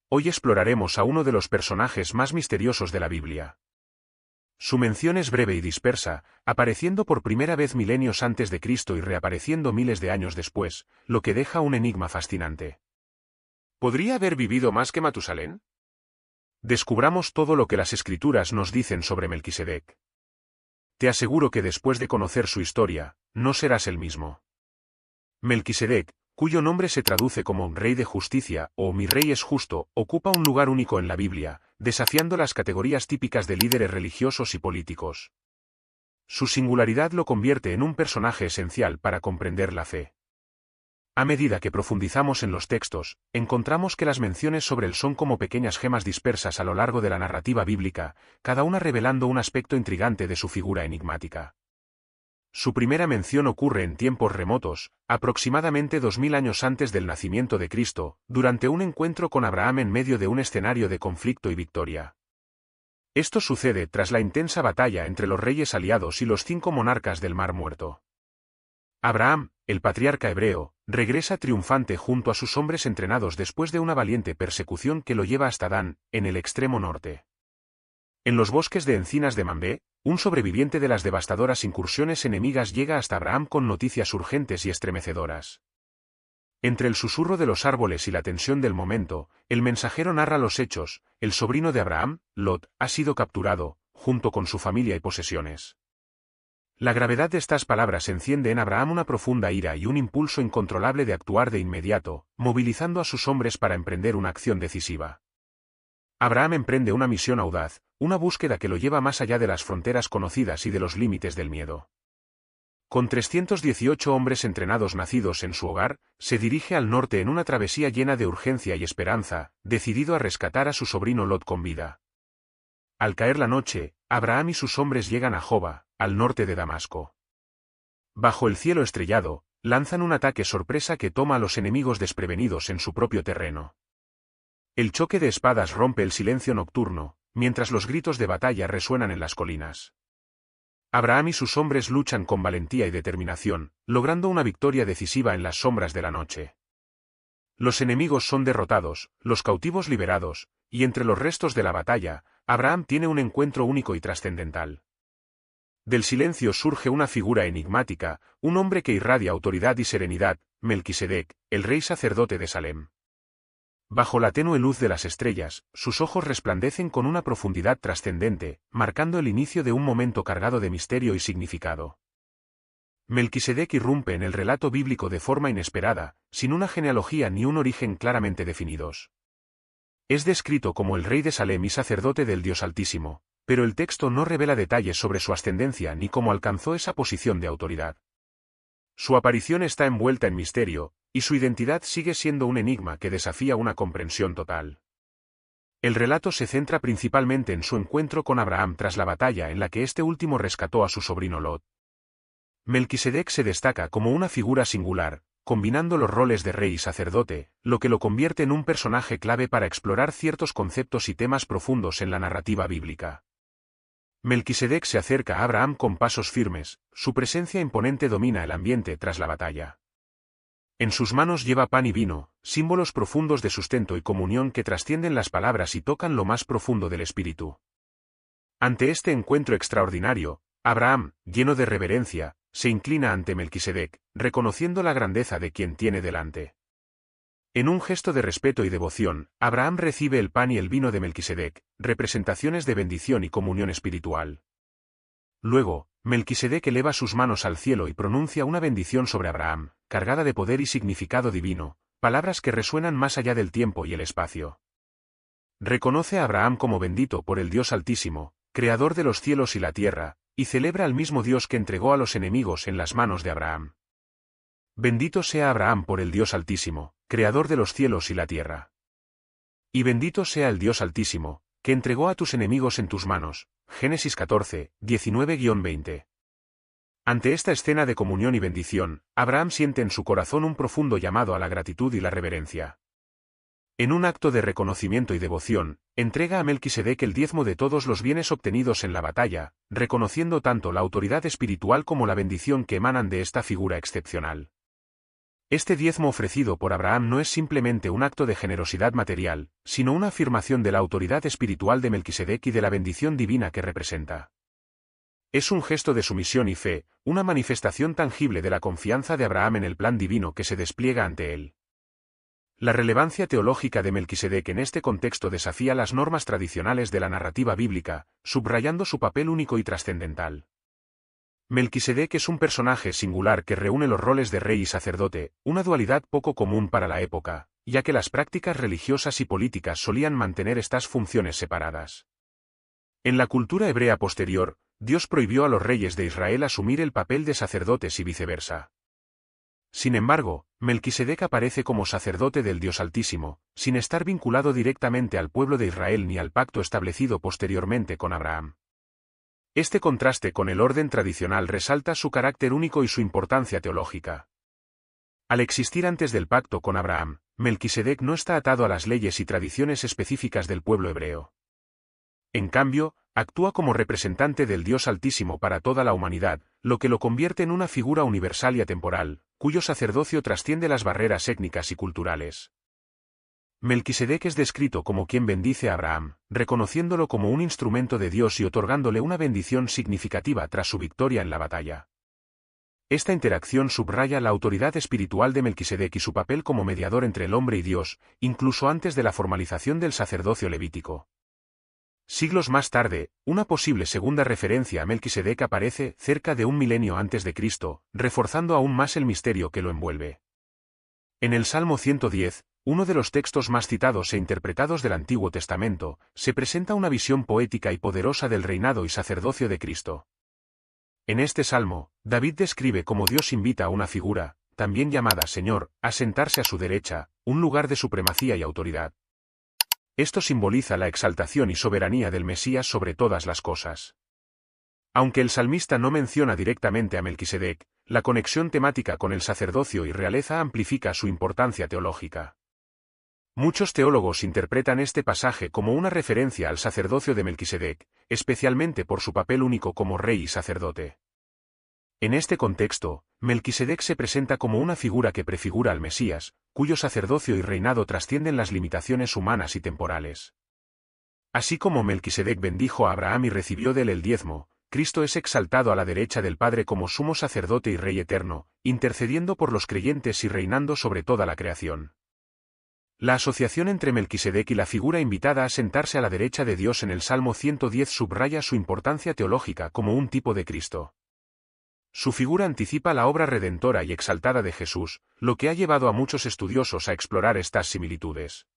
hoy exploraremos a uno de los personajes más misteriosos de la Biblia. Su mención es breve y dispersa, apareciendo por primera vez milenios antes de Cristo y reapareciendo miles de años después, lo que deja un enigma fascinante. ¿Podría haber vivido más que Matusalén? Descubramos todo lo que las Escrituras nos dicen sobre Melquisedec. Te aseguro que después de conocer su historia, no serás el mismo. Melquisedec, cuyo nombre se traduce como Rey de Justicia o Mi Rey es Justo, ocupa un lugar único en la Biblia, desafiando las categorías típicas de líderes religiosos y políticos. Su singularidad lo convierte en un personaje esencial para comprender la fe. A medida que profundizamos en los textos, encontramos que las menciones sobre él son como pequeñas gemas dispersas a lo largo de la narrativa bíblica, cada una revelando un aspecto intrigante de su figura enigmática. Su primera mención ocurre en tiempos remotos, aproximadamente 2000 años antes del nacimiento de Cristo, durante un encuentro con Abraham en medio de un escenario de conflicto y victoria. Esto sucede tras la intensa batalla entre los reyes aliados y los 5 monarcas del Mar Muerto. Abraham, el patriarca hebreo, regresa triunfante junto a sus hombres entrenados después de una valiente persecución que lo lleva hasta Dan, en el extremo norte. En los bosques de encinas de Mamre, un sobreviviente de las devastadoras incursiones enemigas llega hasta Abraham con noticias urgentes y estremecedoras. Entre el susurro de los árboles y la tensión del momento, el mensajero narra los hechos: el sobrino de Abraham, Lot, ha sido capturado, junto con su familia y posesiones. La gravedad de estas palabras enciende en Abraham una profunda ira y un impulso incontrolable de actuar de inmediato, movilizando a sus hombres para emprender una acción decisiva. Abraham emprende una misión audaz, una búsqueda que lo lleva más allá de las fronteras conocidas y de los límites del miedo. Con 318 hombres entrenados nacidos en su hogar, se dirige al norte en una travesía llena de urgencia y esperanza, decidido a rescatar a su sobrino Lot con vida. Al caer la noche, Abraham y sus hombres llegan a Joba, al norte de Damasco. Bajo el cielo estrellado, lanzan un ataque sorpresa que toma a los enemigos desprevenidos en su propio terreno. El choque de espadas rompe el silencio nocturno, mientras los gritos de batalla resuenan en las colinas. Abraham y sus hombres luchan con valentía y determinación, logrando una victoria decisiva en las sombras de la noche. Los enemigos son derrotados, los cautivos liberados, y entre los restos de la batalla, Abraham tiene un encuentro único y trascendental. Del silencio surge una figura enigmática, un hombre que irradia autoridad y serenidad, Melquisedec, el rey sacerdote de Salem. Bajo la tenue luz de las estrellas, sus ojos resplandecen con una profundidad trascendente, marcando el inicio de un momento cargado de misterio y significado. Melquisedec irrumpe en el relato bíblico de forma inesperada, sin una genealogía ni un origen claramente definidos. Es descrito como el rey de Salem y sacerdote del Dios Altísimo, pero el texto no revela detalles sobre su ascendencia ni cómo alcanzó esa posición de autoridad. Su aparición está envuelta en misterio, y su identidad sigue siendo un enigma que desafía una comprensión total. El relato se centra principalmente en su encuentro con Abraham tras la batalla en la que este último rescató a su sobrino Lot. Melquisedec se destaca como una figura singular, combinando los roles de rey y sacerdote, lo que lo convierte en un personaje clave para explorar ciertos conceptos y temas profundos en la narrativa bíblica. Melquisedec se acerca a Abraham con pasos firmes, su presencia imponente domina el ambiente tras la batalla. En sus manos lleva pan y vino, símbolos profundos de sustento y comunión que trascienden las palabras y tocan lo más profundo del espíritu. Ante este encuentro extraordinario, Abraham, lleno de reverencia, se inclina ante Melquisedec, reconociendo la grandeza de quien tiene delante. En un gesto de respeto y devoción, Abraham recibe el pan y el vino de Melquisedec, representaciones de bendición y comunión espiritual. Luego, Melquisedec eleva sus manos al cielo y pronuncia una bendición sobre Abraham, cargada de poder y significado divino, palabras que resuenan más allá del tiempo y el espacio. Reconoce a Abraham como bendito por el Dios Altísimo, creador de los cielos y la tierra, y celebra al mismo Dios que entregó a los enemigos en las manos de Abraham. Bendito sea Abraham por el Dios Altísimo, creador de los cielos y la tierra. Y bendito sea el Dios Altísimo, que entregó a tus enemigos en tus manos. Génesis 14, 19-20. Ante esta escena de comunión y bendición, Abraham siente en su corazón un profundo llamado a la gratitud y la reverencia. En un acto de reconocimiento y devoción, entrega a Melquisedec el diezmo de todos los bienes obtenidos en la batalla, reconociendo tanto la autoridad espiritual como la bendición que emanan de esta figura excepcional. Este diezmo ofrecido por Abraham no es simplemente un acto de generosidad material, sino una afirmación de la autoridad espiritual de Melquisedec y de la bendición divina que representa. Es un gesto de sumisión y fe, una manifestación tangible de la confianza de Abraham en el plan divino que se despliega ante él. La relevancia teológica de Melquisedec en este contexto desafía las normas tradicionales de la narrativa bíblica, subrayando su papel único y trascendental. Melquisedec es un personaje singular que reúne los roles de rey y sacerdote, una dualidad poco común para la época, ya que las prácticas religiosas y políticas solían mantener estas funciones separadas. En la cultura hebrea posterior, Dios prohibió a los reyes de Israel asumir el papel de sacerdotes y viceversa. Sin embargo, Melquisedec aparece como sacerdote del Dios Altísimo, sin estar vinculado directamente al pueblo de Israel ni al pacto establecido posteriormente con Abraham. Este contraste con el orden tradicional resalta su carácter único y su importancia teológica. Al existir antes del pacto con Abraham, Melquisedec no está atado a las leyes y tradiciones específicas del pueblo hebreo. En cambio, actúa como representante del Dios Altísimo para toda la humanidad, lo que lo convierte en una figura universal y atemporal, cuyo sacerdocio trasciende las barreras étnicas y culturales. Melquisedec es descrito como quien bendice a Abraham, reconociéndolo como un instrumento de Dios y otorgándole una bendición significativa tras su victoria en la batalla. Esta interacción subraya la autoridad espiritual de Melquisedec y su papel como mediador entre el hombre y Dios, incluso antes de la formalización del sacerdocio levítico. Siglos más tarde, una posible segunda referencia a Melquisedec aparece cerca de 1 milenio antes de Cristo, reforzando aún más el misterio que lo envuelve. En el Salmo 110, uno de los textos más citados e interpretados del Antiguo Testamento, se presenta una visión poética y poderosa del reinado y sacerdocio de Cristo. En este salmo, David describe cómo Dios invita a una figura, también llamada Señor, a sentarse a su derecha, un lugar de supremacía y autoridad. Esto simboliza la exaltación y soberanía del Mesías sobre todas las cosas. Aunque el salmista no menciona directamente a Melquisedec, la conexión temática con el sacerdocio y realeza amplifica su importancia teológica. Muchos teólogos interpretan este pasaje como una referencia al sacerdocio de Melquisedec, especialmente por su papel único como rey y sacerdote. En este contexto, Melquisedec se presenta como una figura que prefigura al Mesías, cuyo sacerdocio y reinado trascienden las limitaciones humanas y temporales. Así como Melquisedec bendijo a Abraham y recibió de él el diezmo, Cristo es exaltado a la derecha del Padre como sumo sacerdote y rey eterno, intercediendo por los creyentes y reinando sobre toda la creación. La asociación entre Melquisedec y la figura invitada a sentarse a la derecha de Dios en el Salmo 110 subraya su importancia teológica como un tipo de Cristo. Su figura anticipa la obra redentora y exaltada de Jesús, lo que ha llevado a muchos estudiosos a explorar estas similitudes.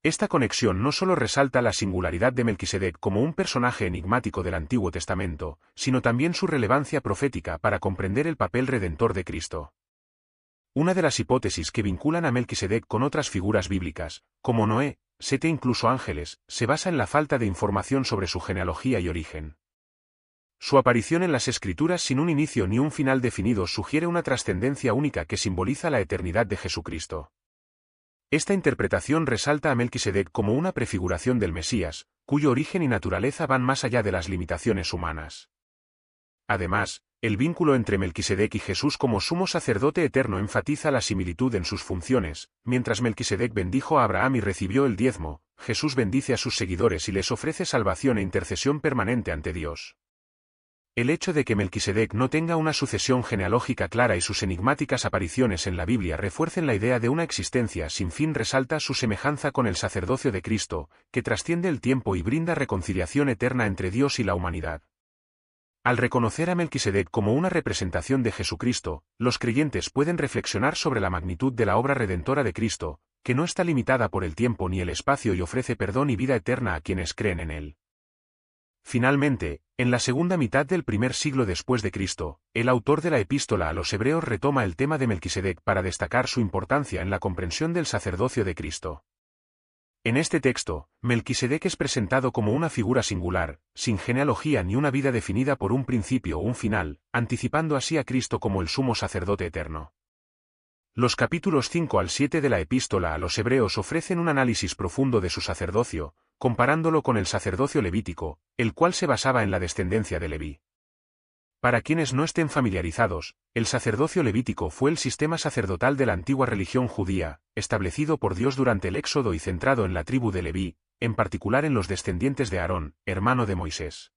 Esta conexión no solo resalta la singularidad de Melquisedec como un personaje enigmático del Antiguo Testamento, sino también su relevancia profética para comprender el papel redentor de Cristo. Una de las hipótesis que vinculan a Melquisedec con otras figuras bíblicas, como Noé, Sete e incluso ángeles, se basa en la falta de información sobre su genealogía y origen. Su aparición en las Escrituras sin un inicio ni un final definidos sugiere una trascendencia única que simboliza la eternidad de Jesucristo. Esta interpretación resalta a Melquisedec como una prefiguración del Mesías, cuyo origen y naturaleza van más allá de las limitaciones humanas. Además, el vínculo entre Melquisedec y Jesús como sumo sacerdote eterno enfatiza la similitud en sus funciones. Mientras Melquisedec bendijo a Abraham y recibió el diezmo, Jesús bendice a sus seguidores y les ofrece salvación e intercesión permanente ante Dios. El hecho de que Melquisedec no tenga una sucesión genealógica clara y sus enigmáticas apariciones en la Biblia refuercen la idea de una existencia sin fin resalta su semejanza con el sacerdocio de Cristo, que trasciende el tiempo y brinda reconciliación eterna entre Dios y la humanidad. Al reconocer a Melquisedec como una representación de Jesucristo, los creyentes pueden reflexionar sobre la magnitud de la obra redentora de Cristo, que no está limitada por el tiempo ni el espacio y ofrece perdón y vida eterna a quienes creen en él. Finalmente, en la segunda mitad del primer siglo después de Cristo, el autor de la epístola a los Hebreos retoma el tema de Melquisedec para destacar su importancia en la comprensión del sacerdocio de Cristo. En este texto, Melquisedec es presentado como una figura singular, sin genealogía ni una vida definida por un principio o un final, anticipando así a Cristo como el sumo sacerdote eterno. Los capítulos 5 al 7 de la epístola a los Hebreos ofrecen un análisis profundo de su sacerdocio, comparándolo con el sacerdocio levítico, el cual se basaba en la descendencia de Leví. Para quienes no estén familiarizados, el sacerdocio levítico fue el sistema sacerdotal de la antigua religión judía, establecido por Dios durante el Éxodo y centrado en la tribu de Leví, en particular en los descendientes de Aarón, hermano de Moisés.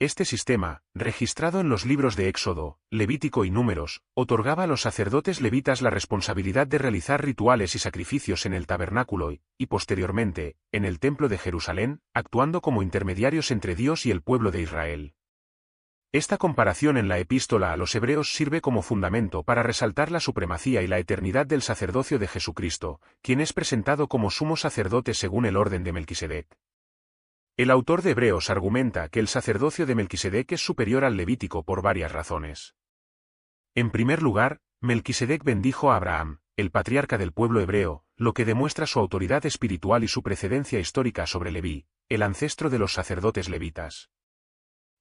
Este sistema, registrado en los libros de Éxodo, Levítico y Números, otorgaba a los sacerdotes levitas la responsabilidad de realizar rituales y sacrificios en el tabernáculo y, posteriormente, en el templo de Jerusalén, actuando como intermediarios entre Dios y el pueblo de Israel. Esta comparación en la epístola a los Hebreos sirve como fundamento para resaltar la supremacía y la eternidad del sacerdocio de Jesucristo, quien es presentado como sumo sacerdote según el orden de Melquisedec. El autor de Hebreos argumenta que el sacerdocio de Melquisedec es superior al levítico por varias razones. En primer lugar, Melquisedec bendijo a Abraham, el patriarca del pueblo hebreo, lo que demuestra su autoridad espiritual y su precedencia histórica sobre Leví, el ancestro de los sacerdotes levitas.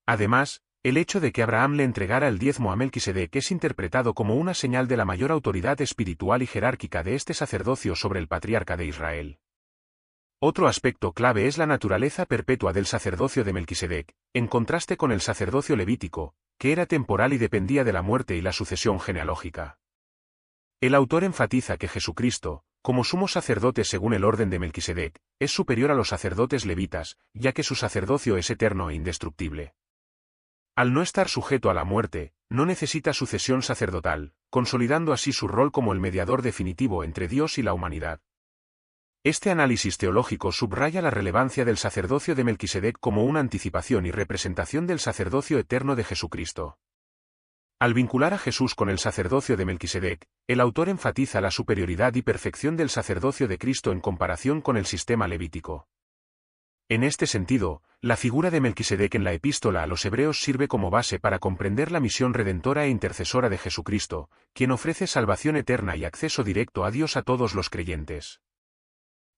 Además, el hecho de que Abraham le entregara el diezmo a Melquisedec es interpretado como una señal de la mayor autoridad espiritual y jerárquica de este sacerdocio sobre el patriarca de Israel. Otro aspecto clave es la naturaleza perpetua del sacerdocio de Melquisedec, en contraste con el sacerdocio levítico, que era temporal y dependía de la muerte y la sucesión genealógica. El autor enfatiza que Jesucristo, como sumo sacerdote según el orden de Melquisedec, es superior a los sacerdotes levitas, ya que su sacerdocio es eterno e indestructible. Al no estar sujeto a la muerte, no necesita sucesión sacerdotal, consolidando así su rol como el mediador definitivo entre Dios y la humanidad. Este análisis teológico subraya la relevancia del sacerdocio de Melquisedec como una anticipación y representación del sacerdocio eterno de Jesucristo. Al vincular a Jesús con el sacerdocio de Melquisedec, el autor enfatiza la superioridad y perfección del sacerdocio de Cristo en comparación con el sistema levítico. En este sentido, la figura de Melquisedec en la epístola a los Hebreos sirve como base para comprender la misión redentora e intercesora de Jesucristo, quien ofrece salvación eterna y acceso directo a Dios a todos los creyentes.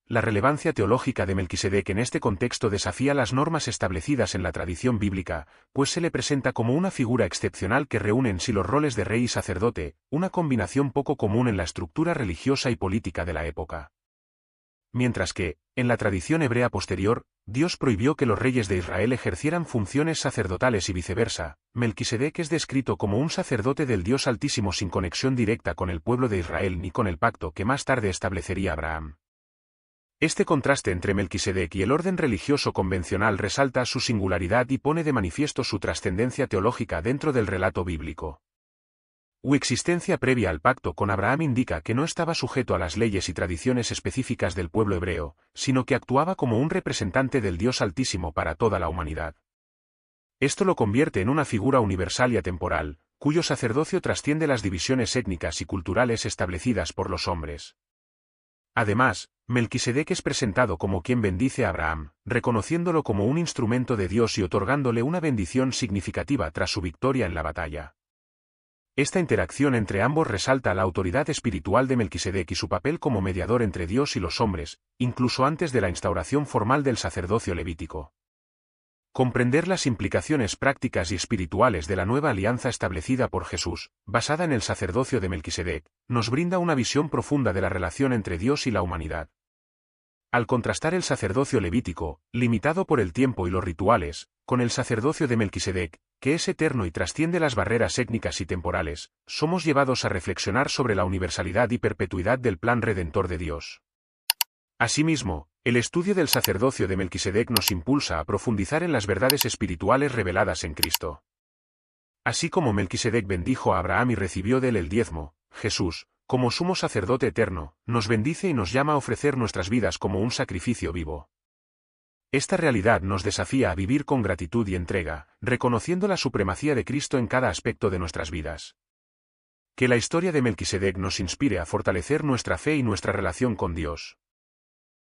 La relevancia teológica de Melquisedec en este contexto desafía las normas establecidas en la tradición bíblica, pues se le presenta como una figura excepcional que reúne en sí los roles de rey y sacerdote, una combinación poco común en la estructura religiosa y política de la época. Mientras que, en la tradición hebrea posterior, Dios prohibió que los reyes de Israel ejercieran funciones sacerdotales y viceversa, Melquisedec es descrito como un sacerdote del Dios Altísimo sin conexión directa con el pueblo de Israel ni con el pacto que más tarde establecería Abraham. Este contraste entre Melquisedec y el orden religioso convencional resalta su singularidad y pone de manifiesto su trascendencia teológica dentro del relato bíblico. Su existencia previa al pacto con Abraham indica que no estaba sujeto a las leyes y tradiciones específicas del pueblo hebreo, sino que actuaba como un representante del Dios Altísimo para toda la humanidad. Esto lo convierte en una figura universal y atemporal, cuyo sacerdocio trasciende las divisiones étnicas y culturales establecidas por los hombres. Además, Melquisedec es presentado como quien bendice a Abraham, reconociéndolo como un instrumento de Dios y otorgándole una bendición significativa tras su victoria en la batalla. Esta interacción entre ambos resalta la autoridad espiritual de Melquisedec y su papel como mediador entre Dios y los hombres, incluso antes de la instauración formal del sacerdocio levítico. Comprender las implicaciones prácticas y espirituales de la nueva alianza establecida por Jesús, basada en el sacerdocio de Melquisedec, nos brinda una visión profunda de la relación entre Dios y la humanidad. Al contrastar el sacerdocio levítico, limitado por el tiempo y los rituales, con el sacerdocio de Melquisedec, que es eterno y trasciende las barreras étnicas y temporales, somos llevados a reflexionar sobre la universalidad y perpetuidad del plan redentor de Dios. Asimismo, el estudio del sacerdocio de Melquisedec nos impulsa a profundizar en las verdades espirituales reveladas en Cristo. Así como Melquisedec bendijo a Abraham y recibió de él el diezmo, Jesús, como sumo sacerdote eterno, nos bendice y nos llama a ofrecer nuestras vidas como un sacrificio vivo. Esta realidad nos desafía a vivir con gratitud y entrega, reconociendo la supremacía de Cristo en cada aspecto de nuestras vidas. Que la historia de Melquisedec nos inspire a fortalecer nuestra fe y nuestra relación con Dios.